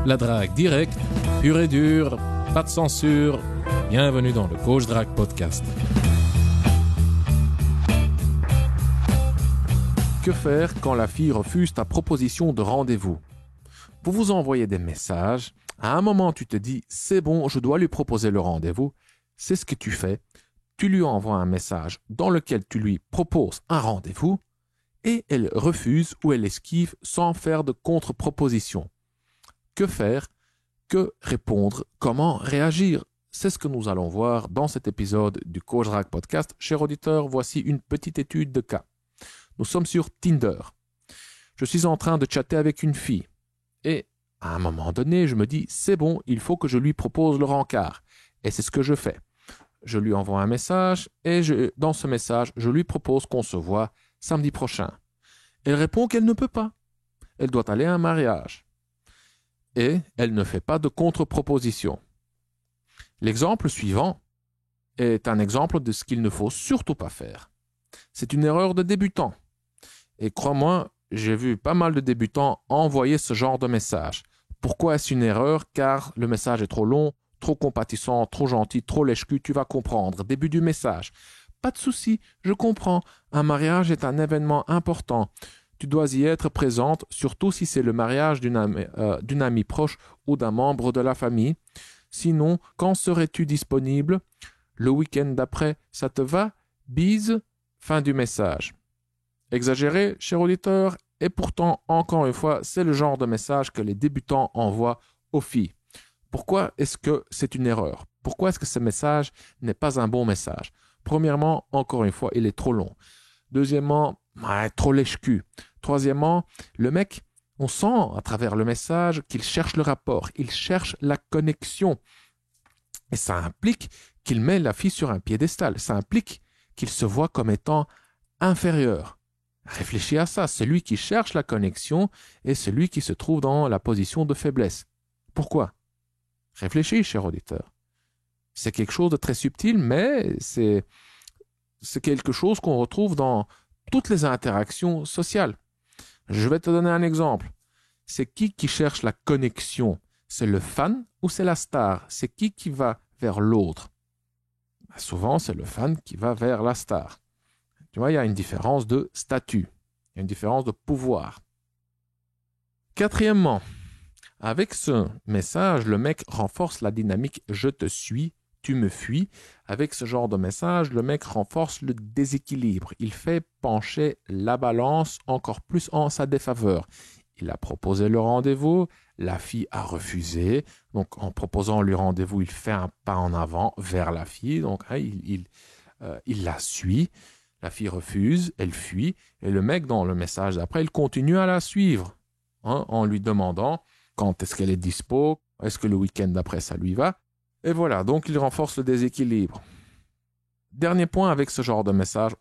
La drague directe, pure et dure, pas de censure. Bienvenue dans le Coach Drague Podcast. Que faire quand la fille refuse ta proposition de rendez-vous? Vous vous envoyez des messages. À un moment, tu te dis « c'est bon, je dois lui proposer le rendez-vous ». C'est ce que tu fais. Tu lui envoies un message dans lequel tu lui proposes un rendez-vous et elle refuse ou elle esquive sans faire de contre-proposition. Que faire? Que répondre? Comment réagir? C'est ce que nous allons voir dans cet épisode du Coach Drague Podcast. Chers auditeurs, voici une petite étude de cas. Nous sommes sur Tinder. Je suis en train de chatter avec une fille. Et à un moment donné, je me dis, c'est bon, il faut que je lui propose le rencard. Et c'est ce que je fais. Je lui envoie un message et dans ce message, je lui propose qu'on se voit samedi prochain. Elle répond qu'elle ne peut pas. Elle doit aller à un mariage. Et elle ne fait pas de contre-proposition. L'exemple suivant est un exemple de ce qu'il ne faut surtout pas faire. C'est une erreur de débutant. Et crois-moi, j'ai vu pas mal de débutants envoyer ce genre de message. Pourquoi est-ce une erreur? Car le message est trop long, trop compatissant, trop gentil, trop lèche-cul, tu vas comprendre. Début du message. Pas de souci, je comprends. Un mariage est un événement important. Tu dois y être présente, surtout si c'est le mariage d'une amie proche ou d'un membre de la famille. Sinon, quand serais-tu disponible? Le week-end d'après, ça te va? Bise. Fin du message. Exagéré, cher auditeur, et pourtant, encore une fois, c'est le genre de message que les débutants envoient aux filles. Pourquoi est-ce que c'est une erreur? Pourquoi est-ce que ce message n'est pas un bon message? Premièrement, encore une fois, il est trop long. Deuxièmement, trop lèche-cul. Troisièmement, le mec, on sent à travers le message qu'il cherche le rapport, il cherche la connexion. Et ça implique qu'il met la fille sur un piédestal. Ça implique qu'il se voit comme étant inférieur. Réfléchis à ça. Celui qui cherche la connexion est celui qui se trouve dans la position de faiblesse. Pourquoi? Réfléchis, cher auditeur. C'est quelque chose de très subtil, mais c'est quelque chose qu'on retrouve dans toutes les interactions sociales. Je vais te donner un exemple. C'est qui cherche la connexion? C'est le fan ou c'est la star? C'est qui va vers l'autre? Souvent, c'est le fan qui va vers la star. Tu vois, il y a une différence de statut. Il y a une différence de pouvoir. Quatrièmement, avec ce message, le mec renforce la dynamique « je te suis », tu me fuis. Avec ce genre de message, le mec renforce le déséquilibre. Il fait pencher la balance encore plus en sa défaveur. Il a proposé le rendez-vous, la fille a refusé. Donc, en proposant le rendez-vous, il fait un pas en avant vers la fille. Donc, il la suit. La fille refuse, elle fuit. Et le mec, dans le message d'après, il continue à la suivre en lui demandant quand est-ce qu'elle est dispo, est-ce que le week-end d'après, ça lui va. Et voilà, donc il renforce le déséquilibre. Dernier point, avec ce genre de message,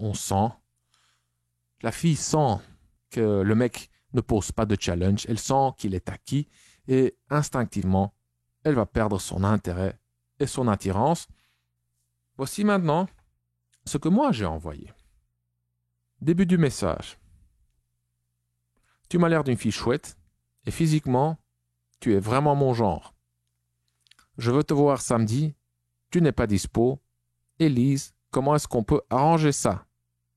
la fille sent que le mec ne pose pas de challenge, elle sent qu'il est acquis et instinctivement, elle va perdre son intérêt et son attirance. Voici maintenant ce que moi j'ai envoyé. Début du message. Tu m'as l'air d'une fille chouette et physiquement, tu es vraiment mon genre. Je veux te voir samedi, tu n'es pas dispo. Élise, comment est-ce qu'on peut arranger ça?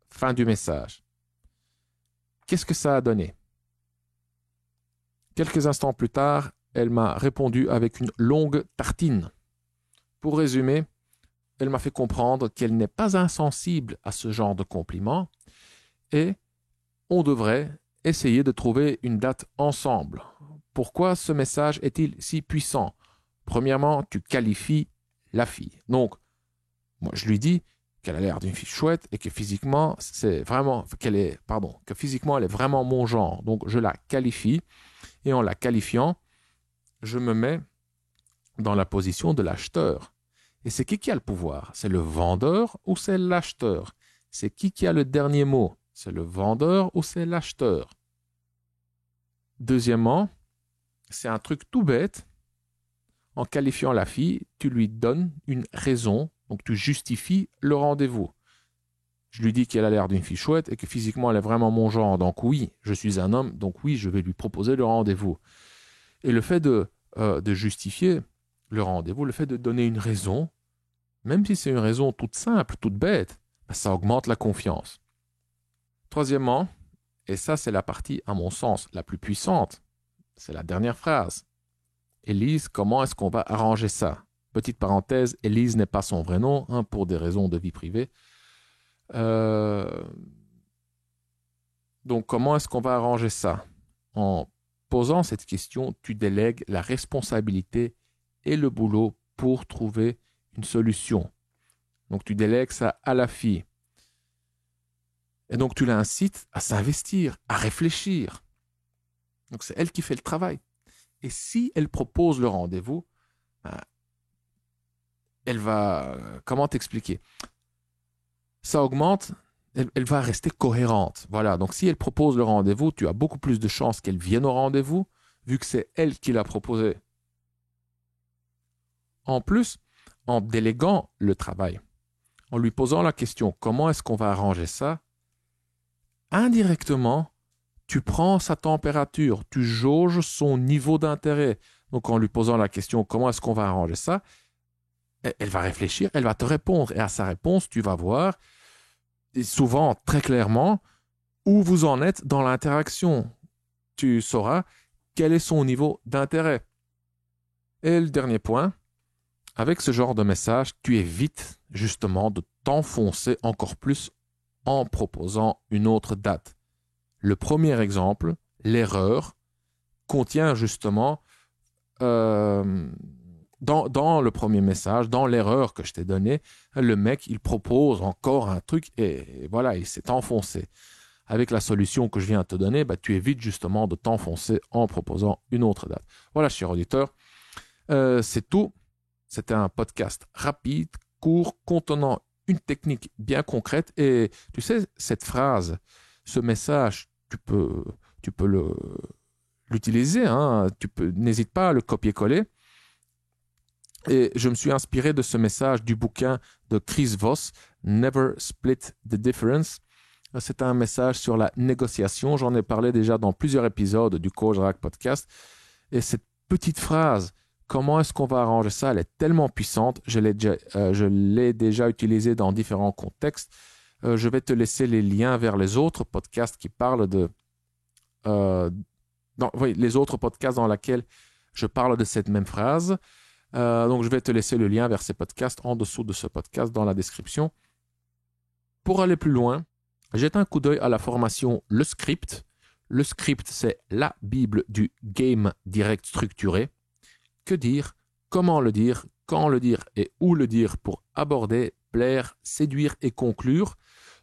Fin du message. Qu'est-ce que ça a donné? Quelques instants plus tard, elle m'a répondu avec une longue tartine. Pour résumer, elle m'a fait comprendre qu'elle n'est pas insensible à ce genre de compliments et on devrait essayer de trouver une date ensemble. Pourquoi ce message est-il si puissant? Premièrement, tu qualifies la fille. Donc, moi, je lui dis qu'elle a l'air d'une fille chouette et que physiquement, que physiquement, elle est vraiment mon genre. Donc, je la qualifie et en la qualifiant, je me mets dans la position de l'acheteur. Et c'est qui a le pouvoir? C'est le vendeur ou c'est l'acheteur? C'est qui a le dernier mot? C'est le vendeur ou c'est l'acheteur? Deuxièmement, c'est un truc tout bête. En qualifiant la fille, tu lui donnes une raison, donc tu justifies le rendez-vous. Je lui dis qu'elle a l'air d'une fille chouette et que physiquement elle est vraiment mon genre. Donc oui, je suis un homme, donc oui, je vais lui proposer le rendez-vous. Et le fait de de justifier le rendez-vous, le fait de donner une raison, même si c'est une raison toute simple, toute bête, ça augmente la confiance. Troisièmement, et ça c'est la partie, à mon sens, la plus puissante, c'est la dernière phrase. Élise, comment est-ce qu'on va arranger ça? Petite parenthèse, Élise n'est pas son vrai nom, pour des raisons de vie privée. Donc, comment est-ce qu'on va arranger ça? En posant cette question, tu délègues la responsabilité et le boulot pour trouver une solution. Donc, tu délègues ça à la fille. Et donc, tu l'incites à s'investir, à réfléchir. Donc, c'est elle qui fait le travail. Et si elle propose le rendez-vous, elle va... Comment t'expliquer? Ça augmente, elle va rester cohérente. Voilà, donc si elle propose le rendez-vous, tu as beaucoup plus de chances qu'elle vienne au rendez-vous, vu que c'est elle qui l'a proposé. En plus, en déléguant le travail, en lui posant la question « Comment est-ce qu'on va arranger ça ?» indirectement, tu prends sa température, tu jauges son niveau d'intérêt. Donc, en lui posant la question « Comment est-ce qu'on va arranger ça ?» elle va réfléchir, elle va te répondre. Et à sa réponse, tu vas voir, et souvent très clairement, où vous en êtes dans l'interaction. Tu sauras quel est son niveau d'intérêt. Et le dernier point, avec ce genre de message, tu évites justement de t'enfoncer encore plus en proposant une autre date. Le premier exemple, l'erreur, contient justement dans le premier message, dans l'erreur que je t'ai donnée, le mec, il propose encore un truc et voilà, il s'est enfoncé. Avec la solution que je viens de te donner, tu évites justement de t'enfoncer en proposant une autre date. Voilà, cher auditeur, c'est tout. C'était un podcast rapide, court, contenant une technique bien concrète. Et tu sais, cette phrase, ce message, tu peux l'utiliser. N'hésite pas à le copier-coller. Et je me suis inspiré de ce message du bouquin de Chris Voss, Never Split the Difference. C'est un message sur la négociation. J'en ai parlé déjà dans plusieurs épisodes du Coach Drague Podcast. Et cette petite phrase, comment est-ce qu'on va arranger ça? Elle est tellement puissante. Je l'ai déjà utilisée dans différents contextes. Je vais te laisser les liens vers les autres podcasts qui parlent de... les autres podcasts dans lesquels je parle de cette même phrase. Donc, je vais te laisser le lien vers ces podcasts en dessous de ce podcast dans la description. Pour aller plus loin, jette un coup d'œil à la formation Le Script. Le Script, c'est la Bible du game direct structuré. Que dire, comment le dire, quand le dire et où le dire pour aborder, plaire, séduire et conclure.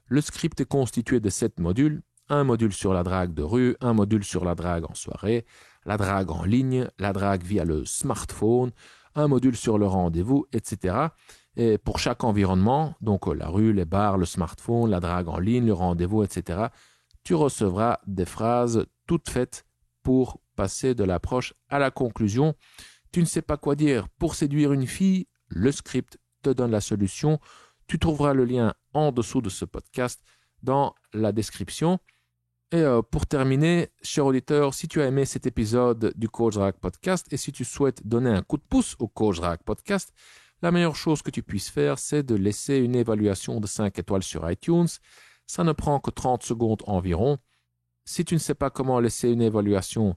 Le script est constitué de 7 modules. Un module sur la drague de rue, un module sur la drague en soirée, la drague en ligne, la drague via le smartphone, un module sur le rendez-vous, etc. Et pour chaque environnement, donc la rue, les bars, le smartphone, la drague en ligne, le rendez-vous, etc., tu recevras des phrases toutes faites pour passer de l'approche à la conclusion. Tu ne sais pas quoi dire pour séduire une fille, le script te donne la solution. Tu trouveras le lien en dessous de ce podcast dans la description. Et pour terminer, cher auditeur, si tu as aimé cet épisode du Coach Drague Podcast et si tu souhaites donner un coup de pouce au Coach Drague Podcast, la meilleure chose que tu puisses faire, c'est de laisser une évaluation de 5 étoiles sur iTunes. Ça ne prend que 30 secondes environ. Si tu ne sais pas comment laisser une évaluation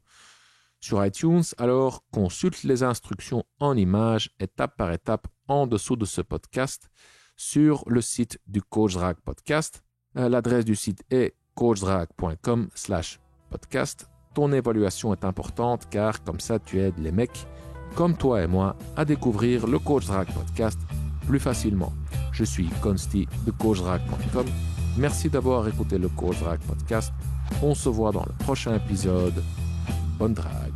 sur iTunes, alors consulte les instructions en images, étape par étape, en dessous de ce podcast, sur le site du Coach Drague Podcast. L'adresse du site est coachdrague.com/podcast. Ton évaluation est importante car comme ça tu aides les mecs comme toi et moi à découvrir le Coach Drague Podcast plus facilement. Je suis Consti de coachdrague.com. Merci d'avoir écouté le Coach Drague Podcast. On se voit dans le prochain épisode. Bonne drague.